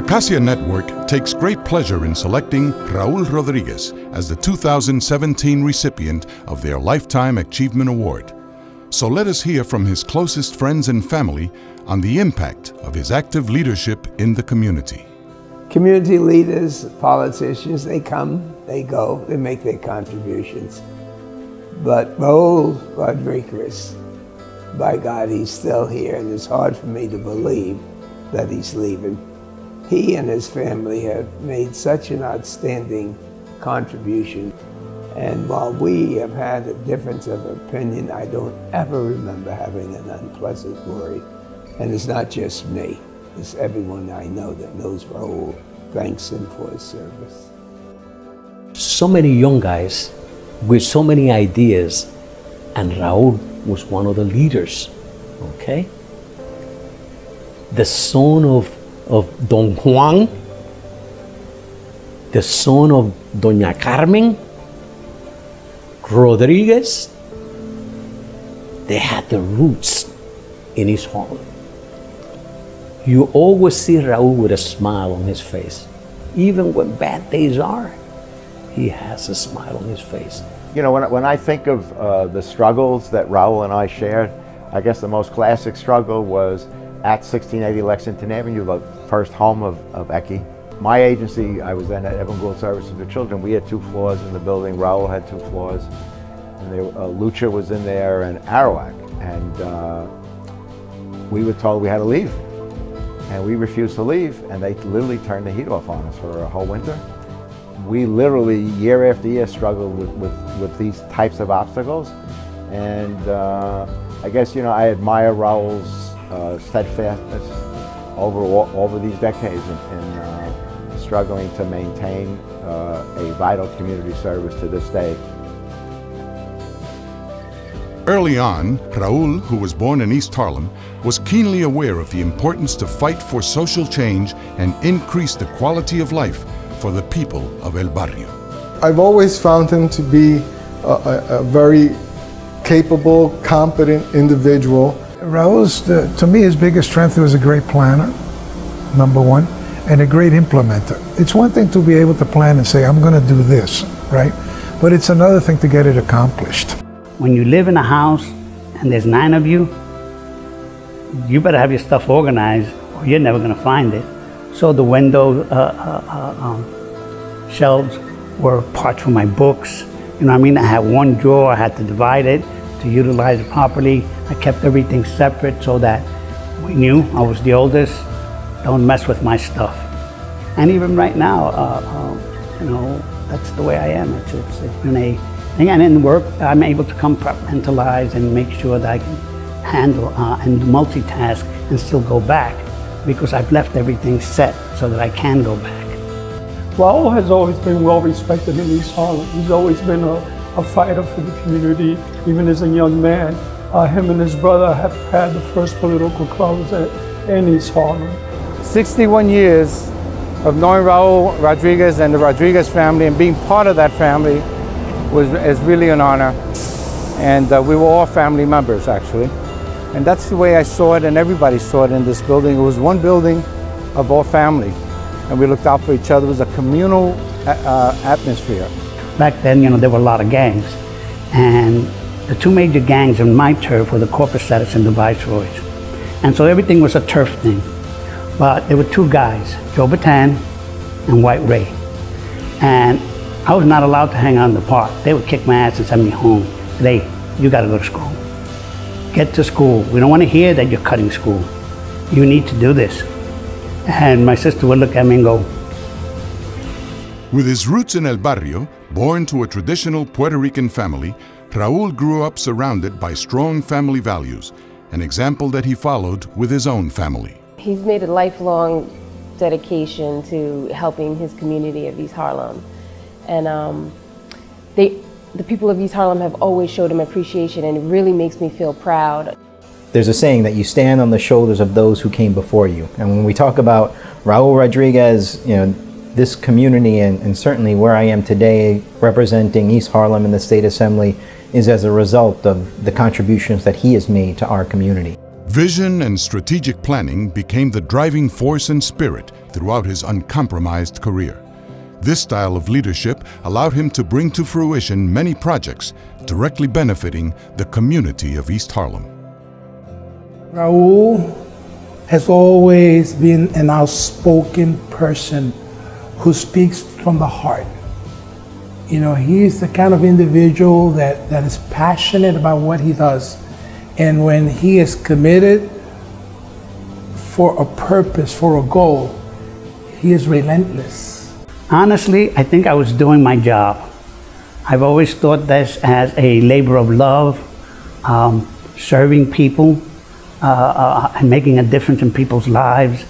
Acacia Network takes great pleasure in selecting Raul Rodriguez as the 2017 recipient of their Lifetime Achievement Award. So let us hear from his closest friends and family on the impact of his active leadership in the community. Community leaders, politicians, they come, they go, they make their contributions. But Raul Rodriguez, by God, he's still here, and it's hard for me to believe that he's leaving. He and his family have made such an outstanding contribution. And while we have had a difference of opinion, I don't ever remember having an unpleasant worry. And it's not just me, it's everyone I know that knows Raul thanks him for his service. So many young guys with so many ideas, and Raul was one of the leaders, okay? The son of Don Juan, the son of Doña Carmen, Rodriguez, they had the roots in East Harlem. You always see Raul with a smile on his face. Even when bad days are, he has a smile on his face. You know, when I think of the struggles that Raul and I shared, I guess the most classic struggle was at 1680 Lexington Avenue, the first home of EHCCI. My agency, I was then at Evan Gould Services for Children. We had 2 floors in the building. Raul had 2 floors. And Lucha was in there and Arawak. And we were told we had to leave. And we refused to leave. And they literally turned the heat off on us for a whole winter. We literally, year after year, struggled with these types of obstacles. And I guess, you know, I admire Raul's steadfastness over these decades in struggling to maintain a vital community service to this day. Early on, Raul, who was born in East Harlem, was keenly aware of the importance to fight for social change and increase the quality of life for the people of El Barrio. I've always found him to be a very capable, competent individual. Raul's, to me, his biggest strength was a great planner, number one, and a great implementer. It's one thing to be able to plan and say, I'm going to do this, right? But it's another thing to get it accomplished. When you live in a house and there's 9 of you, you better have your stuff organized or you're never going to find it. So the window shelves were parts for my books. You know what I mean? I had one drawer, I had to divide it to utilize it properly. I kept everything separate so that we knew I was the oldest. Don't mess with my stuff. And even right now, you know, that's the way I am. It's been a thing. And in work, I'm able to compartmentalize and make sure that I can handle and multitask and still go back because I've left everything set so that I can go back. Raul has always been well respected in East Harlem. He's always been a fighter for the community, even as a young man. Him and his brother have had the first political clubs in East Harlem. 61 years of knowing Raul Rodriguez and the Rodriguez family and being part of that family is really an honor. And we were all family members, actually. And that's the way I saw it, and everybody saw it in this building. It was one building of all family, and we looked out for each other. It was a communal atmosphere. Back then, you know, there were a lot of gangs, and the 2 major gangs in my turf were the Corporate Status and the Viceroys. And so everything was a turf thing. But there were 2 guys, Joe Batan and White Ray. And I was not allowed to hang out in the park. They would kick my ass and send me home. Hey, you gotta go to school. Get to school. We don't want to hear that you're cutting school. You need to do this. And my sister would look at me and go. With his roots in El Barrio, born to a traditional Puerto Rican family, Raul grew up surrounded by strong family values, an example that he followed with his own family. He's made a lifelong dedication to helping his community of East Harlem. And the people of East Harlem have always showed him appreciation, and it really makes me feel proud. There's a saying that you stand on the shoulders of those who came before you. And when we talk about Raul Rodriguez, you know, this community and certainly where I am today representing East Harlem in the State Assembly is as a result of the contributions that he has made to our community. Vision and strategic planning became the driving force and spirit throughout his uncompromised career. This style of leadership allowed him to bring to fruition many projects directly benefiting the community of East Harlem. Raul has always been an outspoken person who speaks from the heart. You know, he's the kind of individual that is passionate about what he does. And when he is committed for a purpose, for a goal, he is relentless. Honestly, I think I was doing my job. I've always thought this as a labor of love, serving people, and making a difference in people's lives.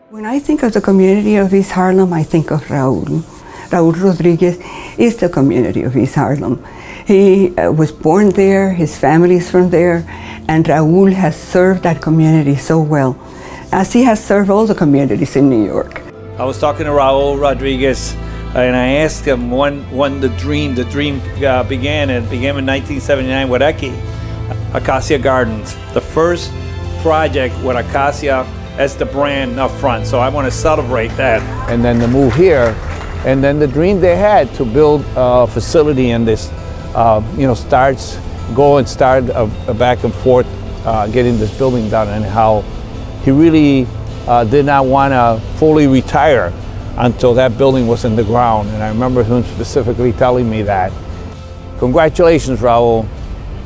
When I think of the community of East Harlem, I think of Raul. Raul Rodriguez is the community of East Harlem. He was born there, his family is from there, and Raul has served that community so well, as he has served all the communities in New York. I was talking to Raul Rodriguez, and I asked him when the dream began. It began in 1979 with Acacia Gardens, the first project with Acacia as the brand up front. So I want to celebrate that. And then the move here, and then the dream they had to build a facility in this, start a back and forth, getting this building done, and how he really did not want to fully retire until that building was in the ground. And I remember him specifically telling me that. Congratulations, Raul.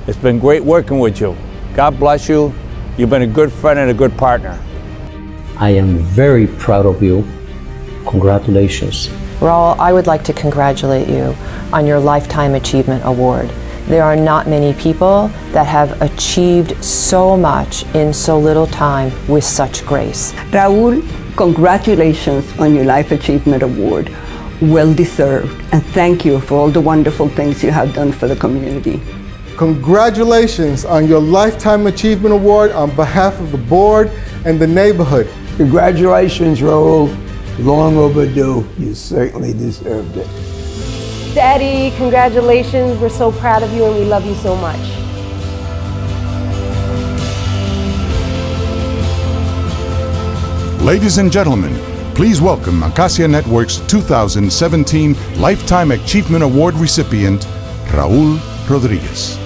It's been great working with you. God bless you. You've been a good friend and a good partner. I am very proud of you. Congratulations. Raul, I would like to congratulate you on your Lifetime Achievement Award. There are not many people that have achieved so much in so little time with such grace. Raul, congratulations on your Life Achievement Award. Well deserved, and thank you for all the wonderful things you have done for the community. Congratulations on your Lifetime Achievement Award on behalf of the board and the neighborhood. Congratulations, Raul. Long overdue. You certainly deserved it. Daddy, congratulations. We're so proud of you and we love you so much. Ladies and gentlemen, please welcome Acacia Network's 2017 Lifetime Achievement Award recipient, Raul Rodriguez.